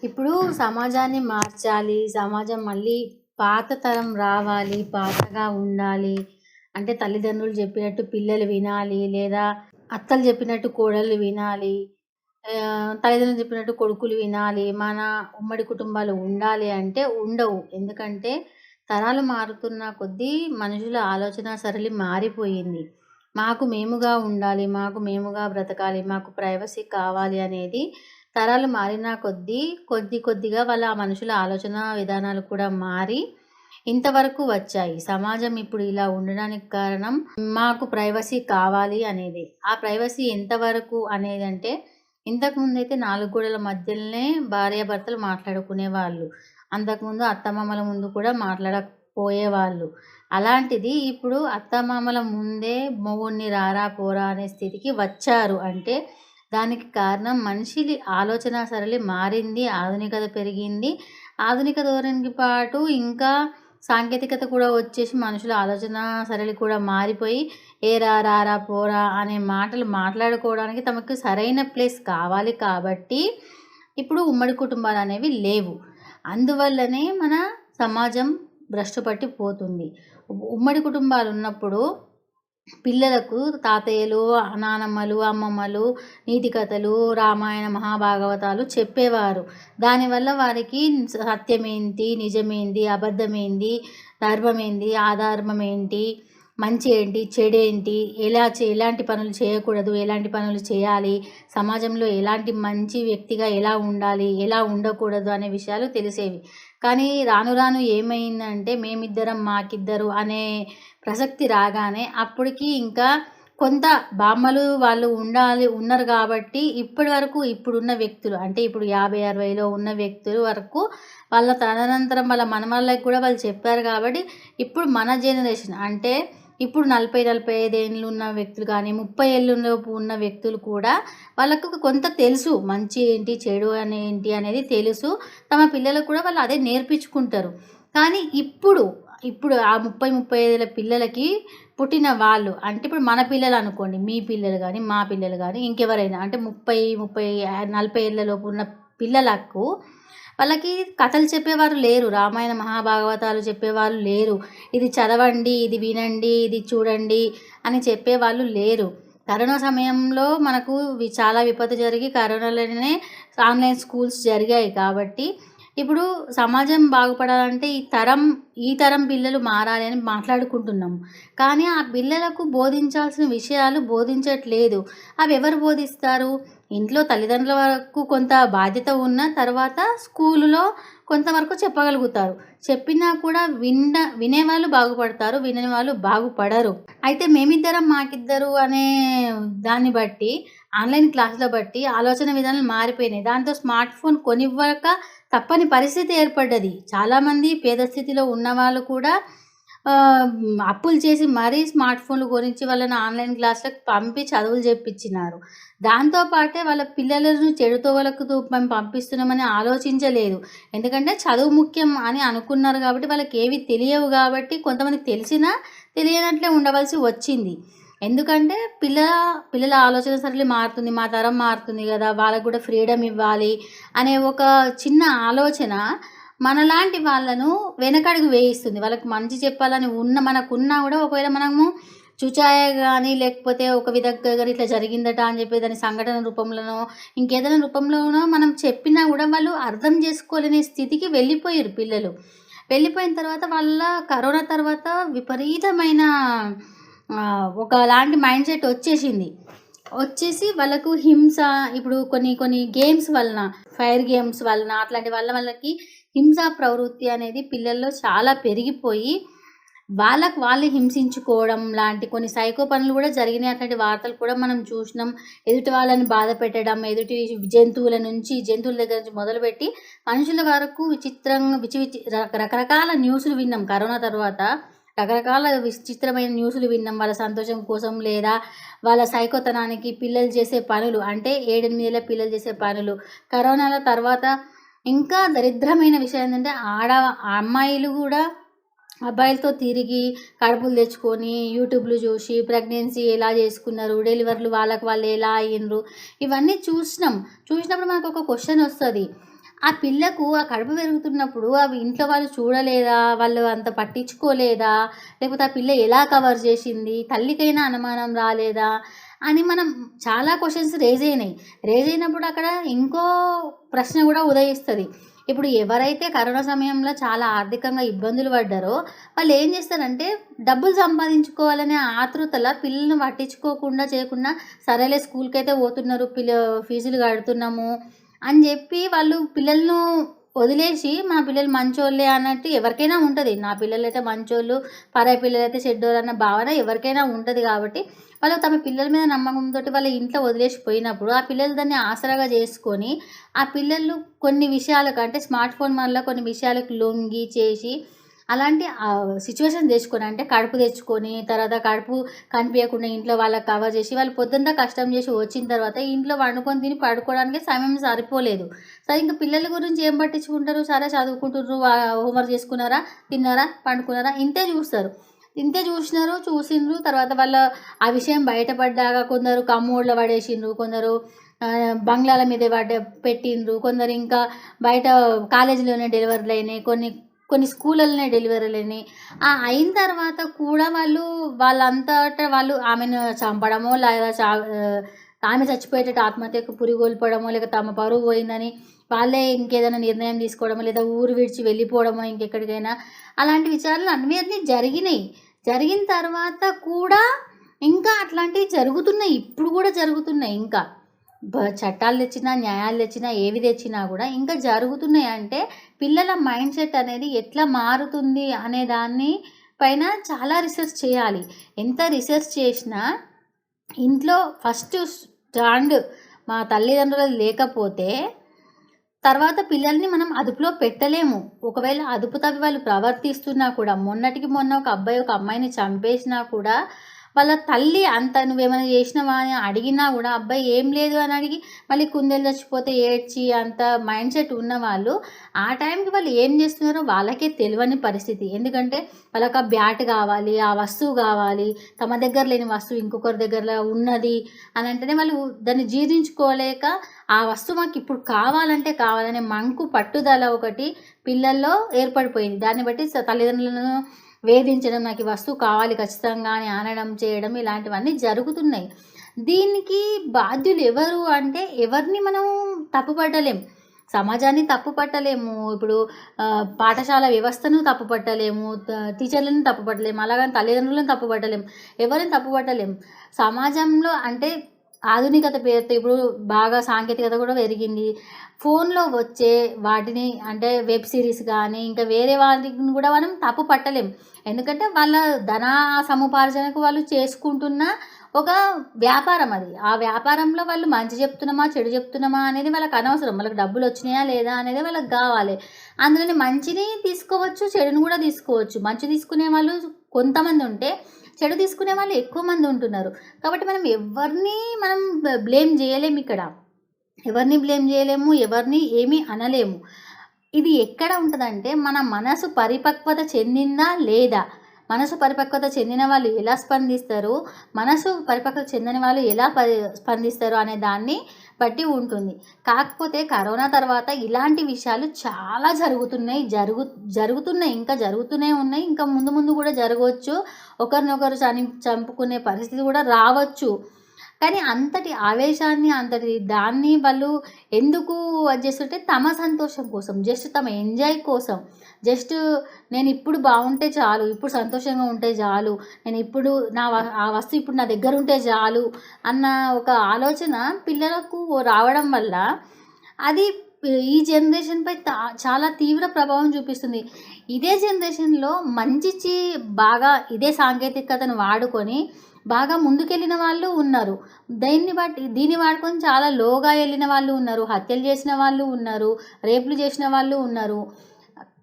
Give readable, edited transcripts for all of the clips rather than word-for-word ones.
ఇప్పుడు సమాజాన్ని మార్చాలి. సమాజం మళ్ళీ పాత తరం రావాలి. పాతగా ఉండాలి. అంటే తల్లిదండ్రులు చెప్పినట్టు పిల్లలు వినాలి. లేదా అత్తలు చెప్పినట్టు కోడళ్ళు వినాలి. తల్లిదండ్రులు చెప్పినట్టు కొడుకులు వినాలి. మన ఉమ్మడి కుటుంబాలు ఉండాలి అంటే ఉండవు. ఎందుకంటే తరాలు మారుతున్న కొద్దీ మనుషుల ఆలోచన సరళి మారిపోయింది. మాకు మేముగా ఉండాలి. మాకు మేముగా బ్రతకాలి. మాకు ప్రైవసీ కావాలి అనేది తరాలు మారిన కొద్దిగా వాళ్ళ మనుషుల ఆలోచన విధానాలు కూడా మారి ఇంతవరకు వచ్చాయి. సమాజం ఇప్పుడు ఇలా ఉండడానికి కారణం మాకు ప్రైవసీ కావాలి అనేది. ఆ ప్రైవసీ ఎంతవరకు అనేదంటే ఇంతకుముందైతే 4 గోడల మధ్యలోనే భార్యాభర్తలు మాట్లాడుకునేవాళ్ళు. అంతకుముందు అత్తమామల ముందు కూడా మాట్లాడకపోయేవాళ్ళు. అలాంటిది ఇప్పుడు అత్తమామల ముందే మొగుడిని రారా పోరా అనే స్థితికి వచ్చారు. అంటే దానికి కారణం మనిషి ఆలోచన సరళి మారింది. ఆధునికత పెరిగింది. ఆధునిక ధోరణికి పాటు ఇంకా సాంకేతికత కూడా వచ్చేసి మనుషుల ఆలోచన సరళి కూడా మారిపోయి ఏరా రారా పోరా అనే మాటలు మాట్లాడుకోవడానికి తమకు సరైన ప్లేస్ కావాలి కాబట్టి ఇప్పుడు ఉమ్మడి కుటుంబాలు అనేవి లేవు. అందువల్లనే మన సమాజం భ్రష్టు పట్టి పోతుంది. ఉమ్మడి కుటుంబాలు ఉన్నప్పుడు పిల్లలకు తాతయ్యలు, నానమ్మలు, అమ్మమ్మలు నీతి కథలు, రామాయణ మహాభాగవతాలు చెప్పేవారు. దానివల్ల వారికి సత్యమేంటి, నిజమేంటి, అబద్ధమేంటి, ధర్మమేంటి, అధర్మం ఏంటి, మంచి ఏంటి, చెడేంటి, ఎలాంటి పనులు చేయకూడదు, ఎలాంటి పనులు చేయాలి, సమాజంలో ఎలాంటి మంచి వ్యక్తిగా ఎలా ఉండాలి, ఎలా ఉండకూడదు అనే విషయాలు తెలిసేవి. కానీ రాను రాను ఏమైందంటే మేమిద్దరం మాకిద్దరు అనే ప్రసక్తి రాగానే అప్పటికి ఇంకా కొంత బామ్మలు వాళ్ళు ఉన్నారు కాబట్టి ఇప్పటి వరకు ఇప్పుడున్న వ్యక్తులు అంటే ఇప్పుడు 50-60లో ఉన్న వ్యక్తులు వరకు వాళ్ళ తదనంతరం వాళ్ళ మనవాళ్ళకి కూడా వాళ్ళు చెప్పారు కాబట్టి ఇప్పుడు మన జనరేషన్ అంటే ఇప్పుడు 40-45 ఏళ్ళు ఉన్న వ్యక్తులు కానీ 30 ఏళ్ళలోపు ఉన్న వ్యక్తులు కూడా వాళ్ళకు కొంత తెలుసు మంచి ఏంటి చెడు ఏంటి అనేది తెలుసు. తమ పిల్లలకు కూడా వాళ్ళు అదే నేర్పించుకుంటారు. కానీ ఇప్పుడు ఆ 30-35 పిల్లలకి పుట్టిన వాళ్ళు అంటే ఇప్పుడు మన పిల్లలు అనుకోండి, మీ పిల్లలు కానీ మా పిల్లలు కానీ ఇంకెవరైనా అంటే 30-40 ఏళ్ళలోపు ఉన్న పిల్లలకు వాళ్ళకి కథలు చెప్పేవారు లేరు. రామాయణ మహాభాగవతాలు చెప్పేవాళ్ళు లేరు. ఇది చదవండి, ఇది వినండి, ఇది చూడండి అని చెప్పేవాళ్ళు లేరు. కరోనా సమయంలో మనకు చాలా విపత్తు జరిగి కరోనాలోనే ఆన్లైన్ స్కూల్స్ జరిగాయి కాబట్టి ఇప్పుడు సమాజం బాగుపడాలంటే ఈ తరం పిల్లలు మారాలి అని మాట్లాడుకుంటున్నాము. కానీ ఆ పిల్లలకు బోధించాల్సిన విషయాలు బోధించట్లేదు. అవి ఎవరు బోధిస్తారు? ఇంట్లో తల్లిదండ్రుల వరకు కొంత బాధ్యత ఉన్న తర్వాత స్కూలులో కొంతవరకు చెప్పగలుగుతారు. చెప్పినా కూడా వినేవాళ్ళు బాగుపడతారు, వినని వాళ్ళు బాగుపడరు. అయితే మేమిద్దరం మాకిద్దరు అనే దాన్ని బట్టి ఆన్లైన్ క్లాసుల బట్టి ఆలోచన విధానాలు మారిపోయినాయి. దాంతో స్మార్ట్ ఫోన్ కొనివ్వక తప్పని పరిస్థితి ఏర్పడ్డది. చాలామంది పేద స్థితిలో ఉన్నవాళ్ళు కూడా అప్పులు చేసి మరీ స్మార్ట్ ఫోన్లు గురించి వాళ్ళని ఆన్లైన్ క్లాసులకు పంపి చదువులు చెప్పించినారు. దాంతోపాటే వాళ్ళ పిల్లలను చెడుతో వాళ్ళకు మేము పంపిస్తున్నామని ఆలోచించలేదు. ఎందుకంటే చదువు ముఖ్యం అని అనుకున్నారు కాబట్టి వాళ్ళకి ఏవి తెలియవు కాబట్టి కొంతమందికి తెలిసినా తెలియనట్లే ఉండవలసి వచ్చింది. ఎందుకంటే పిల్లల ఆలోచన సరళి మారుతుంది, మా తరం మారుతుంది కదా, వాళ్ళకు కూడా ఫ్రీడమ్ ఇవ్వాలి అనే ఒక చిన్న ఆలోచన మనలాంటి వాళ్ళను వెనకడుగు వేయిస్తుంది. వాళ్ళకి మంచి చెప్పాలని మనకున్నా కూడా ఒకవేళ మనము చూచాయ కానీ లేకపోతే ఒక విధంగా కానీ ఇట్లా జరిగిందట అని చెప్పి దాని సంఘటన రూపంలోనో ఇంకేదైనా రూపంలోనో మనం చెప్పినా కూడా వాళ్ళు అర్థం చేసుకోలేని స్థితికి వెళ్ళిపోయారు పిల్లలు. వెళ్ళిపోయిన తర్వాత వాళ్ళ కరోనా తర్వాత విపరీతమైన ఒకలాంటి మైండ్ సెట్ వచ్చేసి వాళ్ళకు హింస ఇప్పుడు కొన్ని గేమ్స్ వలన ఫైర్ గేమ్స్ వలన అట్లాంటి వాళ్ళకి హింసా ప్రవృత్తి అనేది పిల్లల్లో చాలా పెరిగిపోయి వాళ్ళు హింసించుకోవడం లాంటి కొన్ని సైకో పనులు కూడా జరిగినాయి. అట్లాంటి వార్తలు కూడా మనం చూసినాం. ఎదుటి వాళ్ళని బాధ పెట్టడం, ఎదుటి జంతువుల దగ్గర నుంచి మొదలుపెట్టి మనుషుల వరకు రకరకాల న్యూస్లు విన్నాం. కరోనా తర్వాత రకరకాల విచిత్రమైన న్యూస్లు విన్నాం. వాళ్ళ సంతోషం కోసం లేదా వాళ్ళ సైకోతనానికి పిల్లలు చేసే పనులు అంటే 7-8 ఏళ్ళ పిల్లలు చేసే పనులు. కరోనాల తర్వాత ఇంకా దరిద్రమైన విషయం ఏంటంటే అమ్మాయిలు కూడా అబ్బాయిలతో తిరిగి కడుపులు తెచ్చుకొని యూట్యూబ్లు చూసి ప్రెగ్నెన్సీ ఎలా చేసుకున్నారు, డెలివరీలు వాళ్ళకు వాళ్ళు ఎలా అయ్యిండ్రు, ఇవన్నీ చూసినప్పుడు మనకు ఒక క్వశ్చన్ వస్తుంది. ఆ పిల్లకు ఆ కడుపు పెరుగుతున్నప్పుడు అవి ఇంట్లో వాళ్ళు చూడలేదా? వాళ్ళు అంత పట్టించుకోలేదా? లేకపోతే ఆ పిల్ల ఎలా కవర్ చేసింది? తల్లికైనా అనుమానం రాలేదా? అని మనం చాలా క్వెషన్స్ రైజ్ అయినాయి. రైజ్ అయినప్పుడు అక్కడ ఇంకో ప్రశ్న కూడా ఉదయిస్తది. ఇప్పుడు ఎవరైతే కరోనా సమయంలో చాలా ఆర్థికంగా ఇబ్బందులు పడ్డారో వాళ్ళు ఏం చేస్తారంటే డబ్బులు సంపాదించుకోవాలనే ఆతృతల పిల్లల్ని పట్టించుకోకుండా చేయకుండా సరేలే స్కూల్‌కైతే పోతున్నారు. ఫీజులు కడుతున్నాము అని చెప్పి వాళ్ళు పిల్లలను వదిలేసి మా పిల్లలు మంచోళ్ళే అన్నట్టు ఎవరికైనా ఉంటది. నా పిల్లలైతే మంచోళ్ళు, పరాయి పిల్లలైతే చెడ్డోళ్ళు అన్న భావన ఎవరికైనా ఉంటది కాబట్టి, వాళ్ళు తమ పిల్లల మీద నమ్మకంతోటి వాళ్ళ ఇంట్లో వదిలేసి పోయినప్పుడు, ఆ పిల్లలు దాన్ని ఆసరాగా చేసుకొని, ఆ పిల్లలు కొన్ని విషయాలకు అంటే స్మార్ట్ ఫోన్ వల్ల కొన్ని విషయాలకు లొంగి చేసి అలాంటి సిట్యుయేషన్ తెచ్చుకొని అంటే కడుపు తెచ్చుకొని, తర్వాత కడుపు కనిపియకుండా ఇంట్లో వాళ్ళకి కవర్ చేసి, వాళ్ళు పొద్దుంతా కష్టం చేసి వచ్చిన తర్వాత ఇంట్లో వండుకొని తిని పడుకోవడానికి సమయం సరిపోలేదు. సరే ఇంక పిల్లల గురించి ఏం పట్టించుకుంటారు? సరే చదువుకుంటుర్రు, హోంవర్క్ చేసుకున్నారా, తిన్నారా, పండుకున్నారా ఇంతే చూస్తారు. ఇంతే చూసిండ్రు. తర్వాత వాళ్ళ ఆ విషయం బయటపడ్డాక కొందరు కమోడ్లో పడేసిండ్రు, కొందరు బంగ్లాల మీద పెట్టిండ్రు, కొందరు ఇంకా బయట కాలేజీలోనే డెలివరీలయినాయి. కొన్ని స్కూళ్ళలోనే డెలివరీలయినాయి. అయిన తర్వాత కూడా వాళ్ళంతట వాళ్ళు ఆమెను చంపడమో, లేదా ఆమె చచ్చిపోయేటట్టు ఆత్మహత్యకు పురిగొల్పడమో, లేక తమ పరువు పోయిందని వాళ్ళే ఇంకేదైనా నిర్ణయం తీసుకోవడమో, లేదా ఊరు విడిచి వెళ్ళిపోవడమో ఇంకెక్కడికైనా, అలాంటి విచారాలు అన్నీ జరిగినాయి. జరిగిన తర్వాత కూడా ఇంకా అట్లాంటివి జరుగుతున్నాయి. ఇప్పుడు కూడా జరుగుతున్నాయి ఇంకా. చట్టాలు తెచ్చినా, న్యాయాలు తెచ్చినా, ఏవి తెచ్చినా కూడా ఇంకా జరుగుతున్నాయి. అంటే పిల్లల మైండ్ సెట్ అనేది ఎట్లా మారుతుంది అనే దాన్ని పైన చాలా రిసర్చ్ చేయాలి. ఎంత రిసర్చ్ చేసినా ఇంట్లో ఫస్ట్ స్టాండ్ మా తల్లిదండ్రులది లేకపోతే తర్వాత పిల్లల్ని మనం అదుపులో పెట్టలేము. ఒకవేళ అదుపు తప్పి వాళ్ళు ప్రవర్తిస్తున్నా కూడా, మొన్నటికి మొన్న ఒక అబ్బాయి ఒక అమ్మాయిని చంపేసినా కూడా వాళ్ళ తల్లి అంత నువ్వేమైనా చేసినావా అని అడిగినా కూడా అబ్బాయి ఏం లేదు అని అడిగి మళ్ళీ కుందేలు చచ్చిపోతే ఏడ్చి అంత మైండ్ సెట్ ఉన్నవాళ్ళు ఆ టైంకి వాళ్ళు ఏం చేస్తున్నారో వాళ్ళకే తెలియని పరిస్థితి. ఎందుకంటే వాళ్ళకి ఆ బ్యాట్ కావాలి, ఆ వస్తువు కావాలి, తమ దగ్గర లేని వస్తువు ఇంకొకరి దగ్గర ఉన్నది అని అంటేనే వాళ్ళు దాన్ని జీర్ణించుకోలేక ఆ వస్తువు మాకు ఇప్పుడు కావాలంటే కావాలనే మంకు పట్టుదల ఒకటి పిల్లల్లో ఏర్పడిపోయింది. దాన్ని బట్టి తల్లిదండ్రులను వేధించడం, నాకు ఈ వస్తువు కావాలి ఖచ్చితంగా అని అనడం, చేయడం ఇలాంటివన్నీ జరుగుతున్నాయి. దీనికి బాధ్యులు ఎవరు అంటే ఎవరిని మనం తప్పుపట్టలేం. సమాజాన్ని తప్పు పట్టలేము. ఇప్పుడు పాఠశాల వ్యవస్థను తప్పు పట్టలేము. టీచర్లను తప్పు పట్టలేము. అలాగని తల్లిదండ్రులను తప్పు పట్టలేం. ఎవరిని తప్పు పట్టలేం. సమాజంలో అంటే ఆధునికత పేరుతో ఇప్పుడు బాగా సాంకేతికత కూడా పెరిగింది. ఫోన్‌లో వచ్చే వాటిని అంటే వెబ్ సిరీస్ గానీ, ఇంకా వేరే వాటిని కూడా మనం తప్పు పట్టలేం. ఎందుకంటే వాళ్ళ ధన సముపార్జనకు వాళ్ళు చేసుకుంటున్న ఒక వ్యాపారం అది. ఆ వ్యాపారంలో వాళ్ళు మంచి చెప్తున్నామా, చెడు చెప్తున్నామా అనేది వాళ్ళకి అనవసరం. వాళ్ళకి డబ్బులొచ్చినాయా లేదా అనేది వాళ్ళకి గావాలి. అందులోని మంచిని తీసుకోవచ్చు, చెడుని కూడా తీసుకోవచ్చు. మంచి తీసుకునే వాళ్ళు కొంతమంది ఉంటే, చెడు తీసుకునే వాళ్ళు ఎక్కువ మంది ఉంటున్నారు. కాబట్టి మనం బ్లేమ్ చేయలేమిక్కడ. ఎవరిని బ్లేమ్ చేయలేము. ఎవరిని ఏమీ అనలేము. ఇది ఎక్కడ ఉంటదంటే మన మనసు పరిపక్వత చెందిందా లేదా? మనసు పరిపక్వత చెందిన వాళ్ళు ఎలా స్పందిస్తారు? మనసు పరిపక్వత చెందని వాళ్ళు ఎలా స్పందిస్తారు అనే దాన్ని బట్టి ఉంటుంది. కాకపోతే కరోనా తర్వాత ఇలాంటి విషయాలు చాలా జరుగుతున్నాయి. జరుగుతున్నాయి. ఇంకా జరుగుతూనే ఉన్నాయి. ఇంకా ముందు ముందు కూడా జరగవచ్చు. ఒకరినొకరు చంపుకునే పరిస్థితి కూడా రావచ్చు. కానీ అంతటి ఆవేశాన్ని, అంతటి దాన్ని వాళ్ళు ఎందుకు అది చేస్తుంటే తమ సంతోషం కోసం, జస్ట్ తమ ఎంజాయ్ కోసం, జస్ట్ నేనిప్పుడు బాగుంటే చాలు, ఇప్పుడు సంతోషంగా ఉంటే చాలు, నేనిప్పుడు ఆ వస్తువు ఇప్పుడు నా దగ్గర ఉంటే చాలు అన్న ఒక ఆలోచన పిల్లలకు రావడం వల్ల అది ఈ జనరేషన్‌పై చాలా తీవ్ర ప్రభావం చూపిస్తుంది. ఇదే జనరేషన్‌లో బాగా ఇదే సాంకేతికతను వాడుకొని బాగా ముందుకెళ్ళిన వాళ్ళు ఉన్నారు. దీన్ని వాడుకొని చాలా లోగా ఎళ్ళిన వాళ్ళు ఉన్నారు. హత్యలు చేసిన వాళ్ళు ఉన్నారు. రేపులు చేసిన వాళ్ళు ఉన్నారు.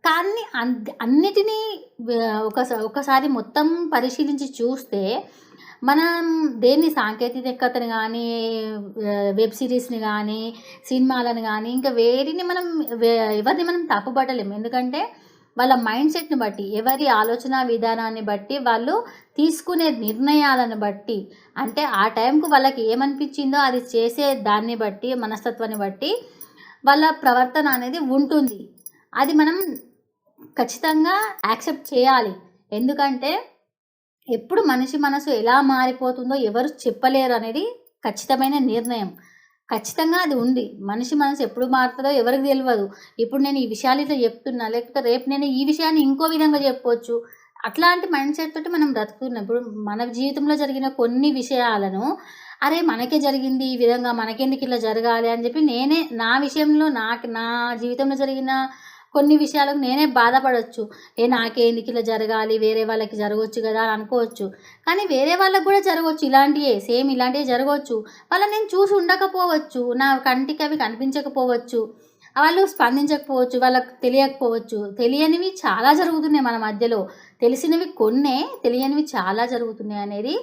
కానీ అన్నిటినీ ఒకసారి మొత్తం పరిశీలించి చూస్తే మనం సాంకేతికతను గానీ, వెబ్ సిరీస్‌ని గానీ, సినిమాలను గానీ, ఇంకా ఎవరిని మనం తప్పుపట్టలేం. ఎందుకంటే వాళ్ళ మైండ్ సెట్‌ని బట్టి, ఎవరి ఆలోచన విధానాన్ని బట్టి, వాళ్ళు తీసుకునే నిర్ణయాలను బట్టి, అంటే ఆ టైంకు వాళ్ళకి ఏమనిపించిందో అది చేసే దాన్ని బట్టి, మనస్తత్వాన్ని బట్టి వాళ్ళ ప్రవర్తన అనేది ఉంటుంది. అది మనం ఖచ్చితంగా యాక్సెప్ట్ చేయాలి. ఎందుకంటే ఎప్పుడు మనిషి మనసు ఎలా మారిపోతుందో ఎవరు చెప్పలేరు అనేది ఖచ్చితమైన నిర్ణయం. ఖచ్చితంగా అది ఉంది. మనిషి మనసు ఎప్పుడు మారుతదో ఎవరికీ తెలవదు. ఇప్పుడు నేను ఈ విషయాలు ఇట్లా చెప్తున్నా, లేకపోతే రేపు నేను ఈ విషయాన్ని ఇంకో విధంగా చెప్పొచ్చు. అట్లాంటి మైండ్ సెట్ తోటి మనం బ్రతుకుతున్నాం. ఇప్పుడు మన జీవితంలో జరిగిన కొన్ని విషయాలను, అరే! మనకే జరిగింది ఈ విధంగా, మనకెందుకు ఇలా జరగాలి అని చెప్పి నేనే నా విషయంలో నా జీవితంలో జరిగిన కొన్ని విషయాలకు నేనే బాధపడొచ్చు. నాకెందుకు ఇలా జరగాలి, వేరే వాళ్ళకి జరగొచ్చు కదా అని అనుకోవచ్చు. కానీ వేరే వాళ్ళకి కూడా జరగొచ్చు ఇలాంటియే. సేమ్ ఇలాంటియే జరగొచ్చు. వాళ్ళని నేను చూసి ఉండకపోవచ్చు. నా కంటికి అవి కనిపించకపోవచ్చు. వాళ్ళు స్పందించకపోవచ్చు. వాళ్ళకి తెలియకపోవచ్చు. తెలియనివి చాలా జరుగుతున్నాయి మన మధ్యలో. తెలిసినవి కొన్నే, తెలియనివి చాలా జరుగుతున్నాయి అనేది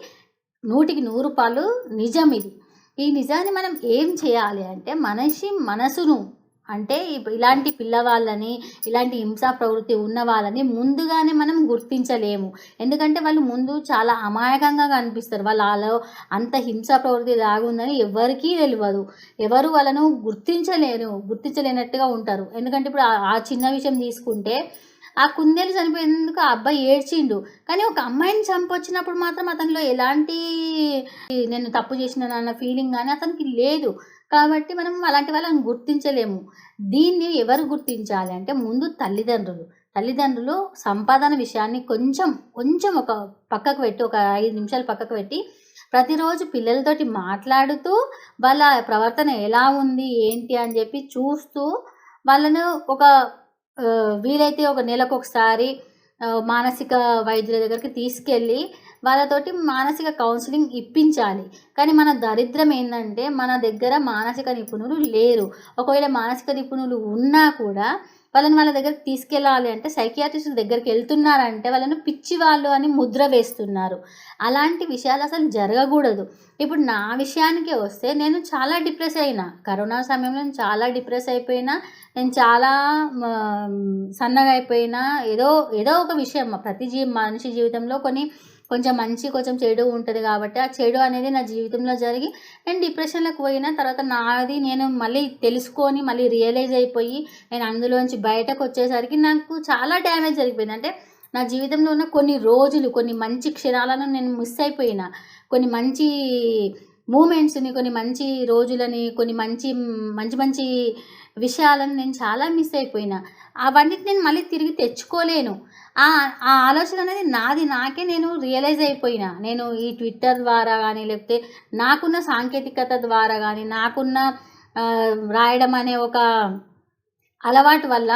100కి 100 నిజం ఇది. ఈ నిజాన్ని మనం ఏం చేయాలి అంటే మనిషి మనసును అంటే ఇలాంటి పిల్లవాళ్ళని, ఇలాంటి హింసా ప్రవృత్తి ఉన్న వాళ్ళని ముందుగానే మనం గుర్తించలేము. ఎందుకంటే వాళ్ళు ముందు చాలా అమాయకంగా కనిపిస్తారు. వాళ్ళలో అంత హింసా ప్రవృత్తి దాగుందని ఎవ్వరికీ తెలవదు. ఎవరు వాళ్ళను గుర్తించలేనట్టుగా ఉంటారు. ఎందుకంటే ఇప్పుడు ఆ చిన్న విషయం తీసుకుంటే ఆ కుందేలు చనిపోయినందుకు ఆ అబ్బాయి ఏడ్చిండు. కానీ ఒక అమ్మాయిని చంపొచ్చినప్పుడు మాత్రం అతనిలో ఎలాంటి నేను తప్పు చేసినానన్న ఫీలింగ్ గానీ అతనికి లేదు. కాబట్టి మనం అలాంటి వాళ్ళని గుర్తించలేము. దీన్ని ఎవరు గుర్తించాలి అంటే ముందు తల్లిదండ్రులు. తల్లిదండ్రులు సంపాదన విషయాన్ని కొంచెం ఒక పక్కకు పెట్టి, ఒక 5 నిమిషాలు పక్కకు పెట్టి, ప్రతిరోజు పిల్లలతోటి మాట్లాడుతూ వాళ్ళ ప్రవర్తన ఎలా ఉంది, ఏంటి అని చెప్పి చూస్తూ వాళ్ళను ఒక వీలైతే ఒక నెలకొకసారి మానసిక వైద్యుల దగ్గరికి తీసుకెళ్ళి వాళ్ళతోటి మానసిక కౌన్సిలింగ్ ఇప్పించాలి. కానీ మన దరిద్రం ఏందంటే మన దగ్గర మానసిక నిపుణులు లేరు. ఒకవేళ మానసిక నిపుణులు ఉన్నా కూడా వాళ్ళ దగ్గరికి తీసుకెళ్ళాలి అంటే సైకియాట్రిస్టుల దగ్గరికి వెళ్తున్నారంటే వాళ్ళను పిచ్చివాళ్ళు అని ముద్ర వేస్తున్నారు. అలాంటి విషయాలు అసలు జరగకూడదు. ఇప్పుడు నా విషయానికే వస్తే నేను చాలా డిప్రెస్ అయినా. కరోనా సమయంలో నేను చాలా డిప్రెస్ అయిపోయినా. నేను చాలా సన్నగా అయిపోయినా. ఏదో ఒక విషయం ప్రతి మనిషి జీవితంలో కొంచెం మంచి, కొంచెం చెడు ఉంటుంది కాబట్టి ఆ చెడు అనేది నా జీవితంలో జరిగి నేను డిప్రెషన్‌లోకి పోయిన తర్వాత నాది నేను మళ్ళీ తెలుసుకొని, మళ్ళీ రియలైజ్ అయిపోయి నేను అందులోంచి బయటకొచ్చేసరికి నాకు చాలా డ్యామేజ్ జరిగిపోయింది. అంటే నా జీవితంలో ఉన్న కొన్ని రోజులు, కొన్ని మంచి క్షణాలను నేను మిస్ అయిపోయినా. కొన్ని మంచి మూమెంట్స్‌ని, కొన్ని మంచి రోజులని, కొన్ని మంచి విషయాలను నేను చాలా మిస్ అయిపోయినా. అవన్నిటిని నేను మళ్ళీ తిరిగి తెచ్చుకోలేను. ఆ ఆలోచన అనేది నాకే నేను రియలైజ్ అయిపోయినా. నేను ఈ ట్విట్టర్ ద్వారా గానీ, లేకపోతే నాకున్న సాంకేతికత ద్వారా గానీ, నాకున్న రాయడం అనే ఒక అలవాటు వల్ల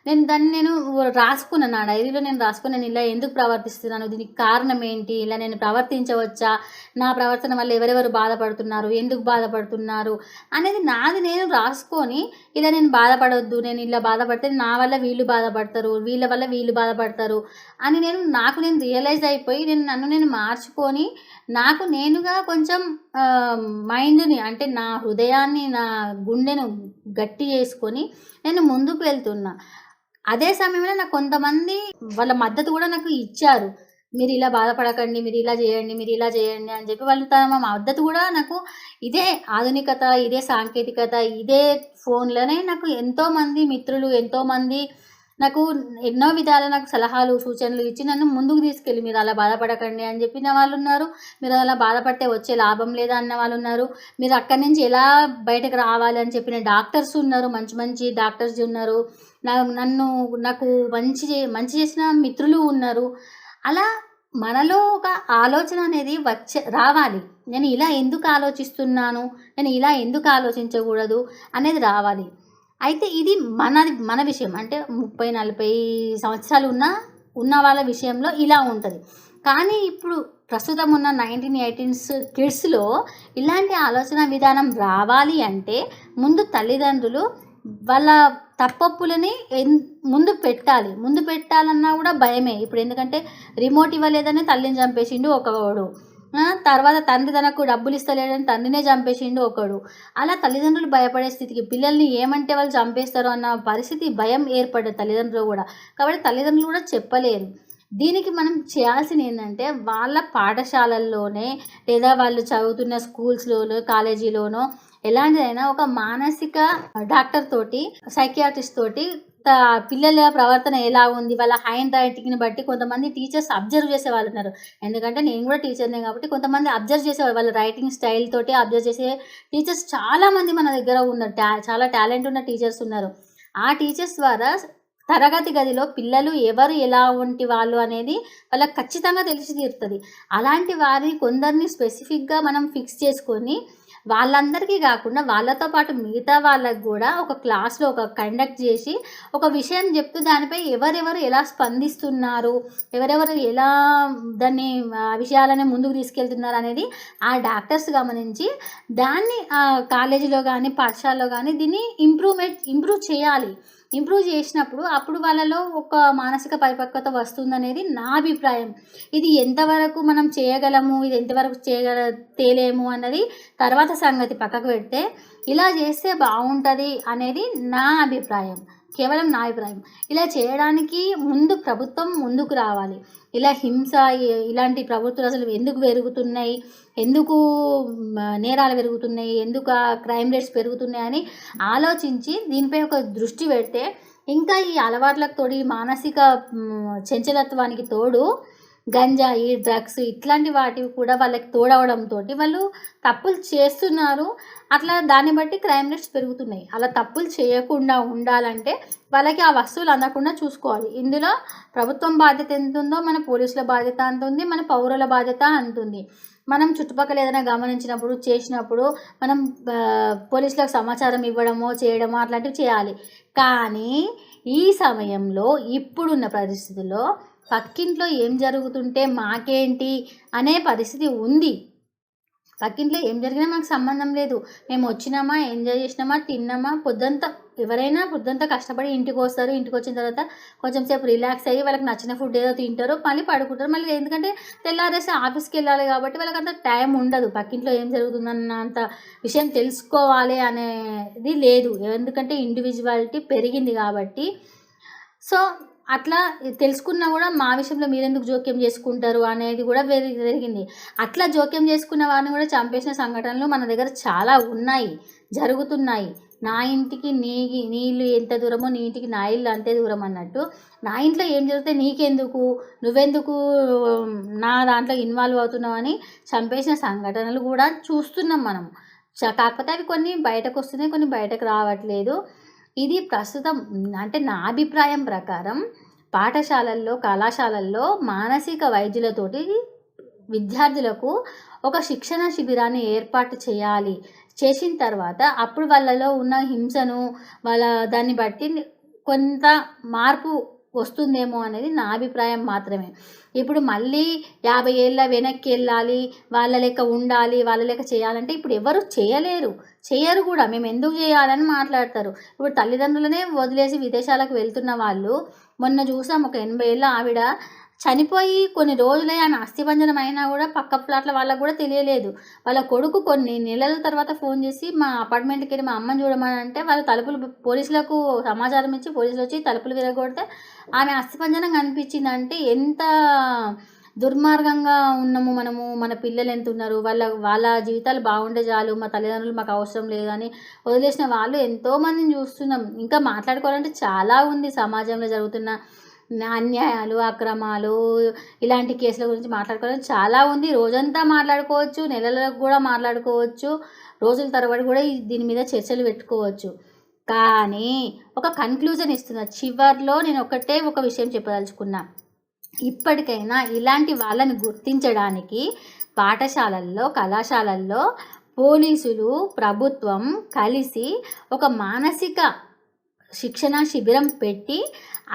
నేను రాసుకున్నా. నా డైరీలో నేను రాసుకుని నేను ఇలా ఎందుకు ప్రవర్తిస్తున్నాను? దీనికి కారణం ఏంటి? ఇలా నేను ప్రవర్తించవచ్చా? నా ప్రవర్తన వల్ల ఎవరెవరు బాధపడుతున్నారు? ఎందుకు బాధపడుతున్నారు? అనేది నాది నేను రాసుకొని ఇలా నేను బాధపడొద్దు. నేను ఇలా బాధపడితే నా వల్ల వీళ్ళు బాధపడతారు. వీళ్ళ వల్ల వీళ్ళు బాధపడతారు అని నాకు నేను రియలైజ్ అయిపోయి నన్ను నేను మార్చుకొని నాకు నేనుగా కొంచెం మైండ్‌ని అంటే నా హృదయాన్ని, నా గుండెను గట్టి చేసుకొని నేను ముందుకు వెళ్తున్నా. అదే సమయంలో నాకు కొంతమంది వాళ్ళ మద్దతు కూడా నాకు ఇచ్చారు. మీరు ఇలా బాధపడకండి, మీరు ఇలా చేయండి, మీరు ఇలా చేయండి అని చెప్పి వాళ్ళు తమ మద్దతు కూడా నాకు ఇదే ఆధునికత, ఇదే సాంకేతికత, ఇదే ఫోన్‌లోనే నాకు ఎంతోమంది మిత్రులు, ఎంతోమంది నాకు ఎన్నో విధాల నాకు సలహాలు, సూచనలు ఇచ్చి నన్ను ముందుకు తీసుకెళ్ళి మీరు అలా బాధపడకండి అని చెప్పిన వాళ్ళున్నారు. మీరు అలా బాధపడితే వచ్చే లాభం లేదా అన్న వాళ్ళున్నారు. మీరు అక్కడి నుంచి ఎలా బయటకు రావాలి అని చెప్పిన డాక్టర్స్ ఉన్నారు. మంచి డాక్టర్స్ ఉన్నారు. నాకు మంచి చేసిన మిత్రులు ఉన్నారు. అలా మనలో ఒక ఆలోచన అనేది రావాలి. నేను ఇలా ఎందుకు ఆలోచిస్తున్నాను? నేను ఇలా ఎందుకు ఆలోచించకూడదు? అనేది రావాలి. అయితే ఇది మన విషయం. అంటే 30, 40 సంవత్సరాలు ఉన్న వాళ్ళ విషయంలో ఇలా ఉంటది. కానీ ఇప్పుడు ప్రస్తుతం ఉన్న 1918s కిడ్స్‌లో ఇలాంటి ఆలోచన విధానం రావాలి అంటే ముందు తల్లిదండ్రులు వాళ్ళ తప్పొప్పులని ముందు పెట్టాలి. ముందు పెట్టాలన్నా కూడా భయమే. ఇప్పుడు ఎందుకంటే రిమోట్ ఇవ్వలేదని తల్లిని చంపేసిండు ఒకడు. తర్వాత తండ్రి తనకు డబ్బులు ఇస్తలేడని తండ్రినే చంపేసిండు ఒకడు. అలా తల్లిదండ్రులు భయపడే స్థితికి పిల్లల్ని ఏమంటే వాళ్ళు చంపేస్తారు అన్న పరిస్థితి భయం ఏర్పడ్డది తల్లిదండ్రులు కూడా. కాబట్టి తల్లిదండ్రులు కూడా చెప్పలేరు. దీనికి మనం చేయాల్సింది ఏంటంటే వాళ్ళ పాఠశాలల్లోనే లేదా వాళ్ళు చదువుతున్న స్కూల్స్‌లోనో, కాలేజీలోనో ఎలాంటిదైనా ఒక మానసిక డాక్టర్ తోటి, సైకియాట్రిస్ట్ తోటి పిల్లల ప్రవర్తన ఎలా ఉంది, వాళ్ళ హ్యాండ్ రైటింగ్ని బట్టి కొంతమంది టీచర్స్ అబ్జర్వ్ చేసే వాళ్ళు ఉన్నారు. ఎందుకంటే నేను కూడా టీచర్నే కాబట్టి కొంతమంది అబ్జర్వ్ చేసేవాళ్ళు, వాళ్ళ రైటింగ్ స్టైల్ తోటి అబ్జర్వ్ చేసే టీచర్స్ చాలామంది మన దగ్గర ఉన్నారు. చాలా టాలెంట్ ఉన్న టీచర్స్ ఉన్నారు. ఆ టీచర్స్ ద్వారా తరగతి గదిలో పిల్లలు ఎవరు ఎలా వంటి వాళ్ళు అనేది వాళ్ళకి ఖచ్చితంగా తెలిసి తీరుతుంది. అలాంటి వారిని కొందరిని స్పెసిఫిక్గా మనం ఫిక్స్ చేసుకొని వాళ్ళందరికీ కాకుండా వాళ్ళతో పాటు మిగతా వాళ్ళకు కూడా ఒక క్లాస్లో ఒక కండక్ట్ చేసి ఒక విషయం చెప్తూ దానిపై ఎవరెవరు ఎలా స్పందిస్తున్నారు, ఎవరెవరు ఎలా దాన్ని విషయాలని ముందుకు తీసుకెళ్తున్నారు అనేది ఆ డాక్టర్స్ గమనించి దాన్ని కాలేజీలో కానీ పాఠశాలలో కానీ దీన్ని ఇంప్రూవ్ చేయాలి. ఇంప్రూవ్ చేసినప్పుడు అప్పుడు వాళ్ళలో ఒక మానసిక పరిపక్వత వస్తుందనేది నా అభిప్రాయం. ఇది ఎంతవరకు మనం చేయగలము, ఇది ఎంతవరకు తేలేము అన్నది తర్వాత సంగతి పక్కకు పెడితే ఇలా చేస్తే బాగుంటుంది అనేది నా అభిప్రాయం, కేవలం నా అభిప్రాయం. ఇలా చేయడానికి ముందు ప్రభుత్వం ముందుకు రావాలి. ఇలా హింస ఇలాంటి ప్రభుత్వాలు అసలు ఎందుకు పెరుగుతున్నాయి, ఎందుకు నేరాలు పెరుగుతున్నాయి, ఎందుకు క్రైమ్ రేట్స్ పెరుగుతున్నాయి అని ఆలోచించి దీనిపై ఒక దృష్టి పెడితే ఇంకా ఈ అలవాట్లకు తోడు, ఈ మానసిక చంచలత్వానికి తోడు గంజాయి, డ్రగ్స్ ఇట్లాంటి వాటివి కూడా వాళ్ళకి తోడవడంతో వాళ్ళు తప్పులు చేస్తున్నారు. అట్లా దాన్ని బట్టి క్రైమ్ రేట్స్ పెరుగుతున్నాయి. అలా తప్పులు చేయకుండా ఉండాలంటే వాళ్ళకి ఆ వస్తువులు అందకుండా చూసుకోవాలి. ఇందులో ప్రభుత్వం బాధ్యత ఎంత ఉందో మన పోలీసుల బాధ్యత అంత ఉంది, మన పౌరుల బాధ్యత అంత ఉంది. మనం చుట్టుపక్కల ఏదైనా గమనించినప్పుడు చేసినప్పుడు మనం పోలీసులకు సమాచారం ఇవ్వడమో చేయడమో అట్లాంటివి చేయాలి. కానీ ఈ సమయంలో ఇప్పుడున్న పరిస్థితుల్లో పక్కింట్లో ఏం జరుగుతుంటే మాకేంటి అనే పరిస్థితి ఉంది. పక్కింట్లో ఏం జరిగినా మాకు సంబంధం లేదు. మేము వచ్చినామా, ఎంజాయ్ చేసినామా, తిన్నామా, ఎవరైనా పొద్దుంతా కష్టపడి ఇంటికి వస్తారు. ఇంటికి వచ్చిన తర్వాత కొంచెం సేపు రిలాక్స్ అయ్యి వాళ్ళకి నచ్చిన ఫుడ్ ఏదో తింటారు, మళ్ళీ పడుకుంటారు. మళ్ళీ ఎందుకంటే తెల్లారేసి ఆఫీస్కి వెళ్ళాలి కాబట్టి వాళ్ళకి అంత టైం ఉండదు. పక్కింట్లో ఏం జరుగుతుందన్న అంత విషయం తెలుసుకోవాలి అనేది లేదు. ఎందుకంటే ఇండివిజువాలిటీ పెరిగింది కాబట్టి. సో అట్లా తెలుసుకున్నా కూడా మా విషయంలో మీరెందుకు జోక్యం చేసుకుంటారు అనేది కూడా జరిగింది. అట్లా జోక్యం చేసుకున్న వారిని కూడా చంపేసిన సంఘటనలు మన దగ్గర చాలా ఉన్నాయి, జరుగుతున్నాయి. నా ఇంటికి నీళ్ళు ఎంత దూరమో నీ ఇంటికి నా ఇల్లు అంతే దూరం అన్నట్టు నా ఇంట్లో ఏం జరిగితే నీకెందుకు, నువ్వెందుకు నా దాంట్లో ఇన్వాల్వ్ అవుతున్నావు అని చంపేసిన సంఘటనలు కూడా చూస్తున్నాం మనం. కాకపోతే అవి కొన్ని బయటకు వస్తున్నాయి, కొన్ని బయటకు రావట్లేదు. ఇది ప్రస్తుతం అంటే నా అభిప్రాయం ప్రకారం పాఠశాలల్లో, కళాశాలల్లో మానసిక వైద్యులతోటి విద్యార్థులకు ఒక శిక్షణ శిబిరాన్ని ఏర్పాటు చేయాలి. చేసిన తర్వాత అప్పుడు వాళ్ళలో ఉన్న హింసను దాన్ని బట్టి కొంత మార్పు వస్తుందేమో అనేది నా అభిప్రాయం మాత్రమే. ఇప్పుడు మళ్ళీ 50 ఏళ్ళ వెనక్కి వెళ్ళాలి, వాళ్ళ లెక్క ఉండాలి, వాళ్ళ లెక్క చేయాలంటే ఇప్పుడు ఎవరు చేయరు కూడా. మేము ఎందుకు చేయాలని మాట్లాడతారు. ఇప్పుడు తల్లిదండ్రులనే వదిలేసి విదేశాలకు వెళ్తున్న వాళ్ళు, మొన్న చూసాం ఒక 80 ఏళ్ళ ఆవిడ చనిపోయి కొన్ని రోజులే ఆయన అస్థిపంజరం అయినా కూడా పక్క ఫ్లాట్ల వాళ్ళకు కూడా తెలియలేదు. వాళ్ళ కొడుకు కొన్ని నెలల తర్వాత ఫోన్ చేసి మా అపార్ట్మెంట్కి వెళ్ళి మా అమ్మని చూడమని అంటే వాళ్ళు పోలీసులకు సమాచారం ఇచ్చి పోలీసులు వచ్చి తలుపులు విరగొడితే ఆమె అస్థిపంజరం కనిపించిందంటే ఎంత దుర్మార్గంగా ఉన్నాము మనము. మన పిల్లలు ఎంత ఉన్నారు, వాళ్ళ జీవితాలు బాగుండే చాలు, మా తల్లిదండ్రులు మాకు అవసరం లేదని వదిలేసిన వాళ్ళు ఎంతోమందిని చూస్తున్నాం. ఇంకా మాట్లాడుకోవాలంటే చాలా ఉంది. సమాజంలో జరుగుతున్న అన్యాయాలు, అక్రమాలు, ఇలాంటి కేసుల గురించి మాట్లాడుకోవడం చాలా ఉంది. రోజంతా మాట్లాడుకోవచ్చు, నెలలకు కూడా మాట్లాడుకోవచ్చు, రోజుల తరబడి కూడా దీని మీద చర్చలు పెట్టుకోవచ్చు. కానీ ఒక కన్క్లూజన్ ఇస్తున్నా. చివర్లో నేను ఒక విషయం చెప్పదలుచుకున్నా. ఇప్పటికైనా ఇలాంటి వాళ్ళని గుర్తించడానికి పాఠశాలల్లో, కళాశాలల్లో పోలీసులు, ప్రభుత్వం కలిసి ఒక మానసిక శిక్షణ శిబిరం పెట్టి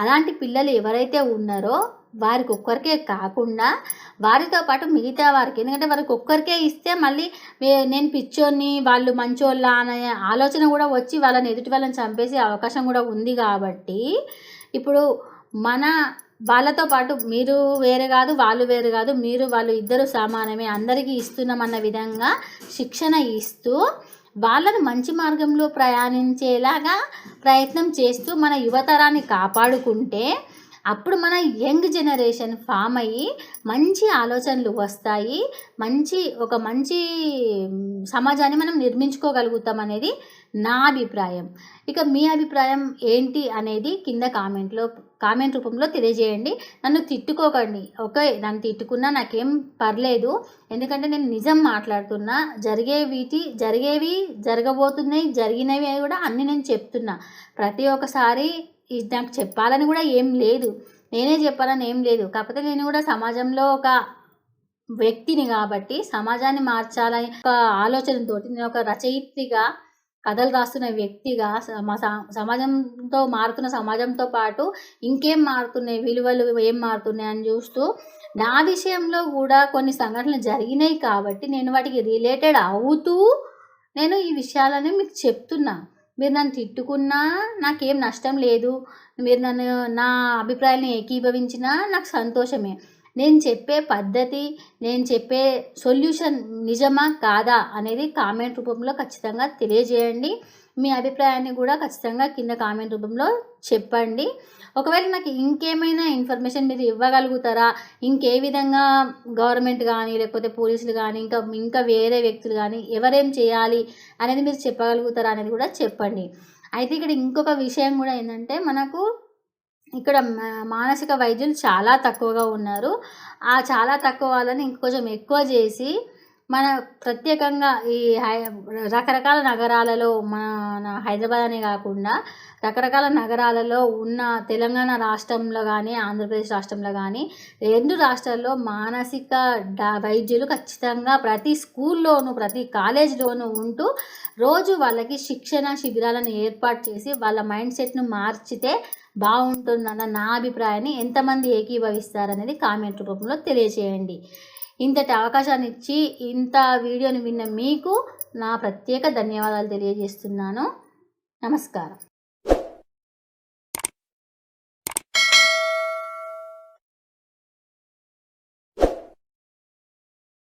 అలాంటి పిల్లలు ఎవరైతే ఉన్నారో వారికి ఒక్కరికే కాకుండా వారితో పాటు మిగతా వారికి, ఎందుకంటే వారికి ఒక్కరికే ఇస్తే మళ్ళీ నేను పిచ్చోన్ని, వాళ్ళు మంచోళ్ళ అనే ఆలోచన కూడా వచ్చి ఎదుటి వాళ్ళని చంపేసే అవకాశం కూడా ఉంది. కాబట్టి ఇప్పుడు వాళ్ళతో పాటు మీరు వేరే కాదు, వాళ్ళు వేరు కాదు, వాళ్ళు ఇద్దరు సమానమే, అందరికీ ఇస్తున్నామన్న విధంగా శిక్షణ ఇస్తూ వాళ్ళను మంచి మార్గంలో ప్రయాణించేలాగా ప్రయత్నం చేస్తూ మన యువతరాన్ని కాపాడుకుంటే అప్పుడు మన యంగ్ జనరేషన్ ఫామ్ అయ్యి మంచి ఆలోచనలు వస్తాయి, ఒక మంచి సమాజాన్ని మనం నిర్మించుకోగలుగుతాం అనేది నా అభిప్రాయం. ఇక మీ అభిప్రాయం ఏంటి అనేది కింద కామెంట్ రూపంలో తెలియజేయండి. నన్ను తిట్టుకోకండి, ఓకే? నన్ను తిట్టుకున్నా నాకేం పర్లేదు, ఎందుకంటే నేను నిజం మాట్లాడుతున్నా. జరిగేవి జరగబోతున్నాయి, జరిగినవి కూడా అన్నీ నేను చెప్తున్నా. ప్రతి ఒక్కసారి ఇది నాకు చెప్పాలని కూడా ఏం లేదు, నేనే చెప్పాలని ఏం లేదు. కాకపోతే నేను కూడా సమాజంలో ఒక వ్యక్తిని కాబట్టి సమాజాన్ని మార్చాలని ఒక ఆలోచనతో నేను ఒక రచయిత్రిగా కథలు రాస్తున్న వ్యక్తిగా మారుతున్న సమాజంతో పాటు ఇంకేం మారుతున్నాయి, విలువలు ఏం మారుతున్నాయి అని చూస్తూ నా విషయంలో కూడా కొన్ని సంఘటనలు జరిగినాయి కాబట్టి నేను వాటికి రిలేటెడ్ అవుతూ నేను ఈ విషయాలని మీకు చెప్తున్నా. మీరు నన్ను తిట్టుకున్నా నాకేం నష్టం లేదు, మీరు నా అభిప్రాయాన్ని ఏకీభవించినా నాకు సంతోషమే. నేను చెప్పే పద్ధతి, నేను చెప్పే సొల్యూషన్ నిజమా కాదా అనేది కామెంట్ రూపంలో ఖచ్చితంగా తెలియజేయండి. మీ అభిప్రాయాన్ని కూడా ఖచ్చితంగా కింద కామెంట్ రూపంలో చెప్పండి. ఒకవేళ నాకు ఇంకేమైనా ఇన్ఫర్మేషన్ మీరు ఇవ్వగలుగుతారా, ఇంకే విధంగా గవర్నమెంట్ కానీ లేకపోతే పోలీసులు కానీ ఇంకా వేరే వ్యక్తులు కానీ ఎవరేం చేయాలి అనేది మీరు చెప్పగలుగుతారా అనేది కూడా చెప్పండి. అయితే ఇక్కడ ఇంకొక విషయం కూడా ఏంటంటే, మనకు ఇక్కడ మానసిక వైద్యులు చాలా తక్కువగా ఉన్నారు. ఆ చాలా తక్కువ వాళ్ళని ఇంకొంచెం ఎక్కువ చేసి మన ప్రత్యేకంగా ఈ రకరకాల నగరాలలో, మన హైదరాబాద్ అనే కాకుండా రకరకాల నగరాలలో ఉన్న తెలంగాణ రాష్ట్రంలో కానీ ఆంధ్రప్రదేశ్ రాష్ట్రంలో కానీ 2 రాష్ట్రాల్లో మానసిక వైద్యులు ఖచ్చితంగా ప్రతి స్కూల్లోనూ ప్రతి కాలేజీలోనూ ఉంటూ రోజు వాళ్ళకి శిక్షణ శిబిరాలను ఏర్పాటు చేసి వాళ్ళ మైండ్ సెట్ను మార్చితే బాగుంటుందన్న నా అభిప్రాయాన్ని ఎంతమంది ఏకీభవిస్తారనేది కామెంట్ రూపంలో తెలియజేయండి. ఇంతటి అవకాశాన్ని ఇచ్చి ఇంత వీడియోని విన్న మీకు నా ప్రత్యేక ధన్యవాదాలు తెలియజేస్తున్నాను. నమస్కారం.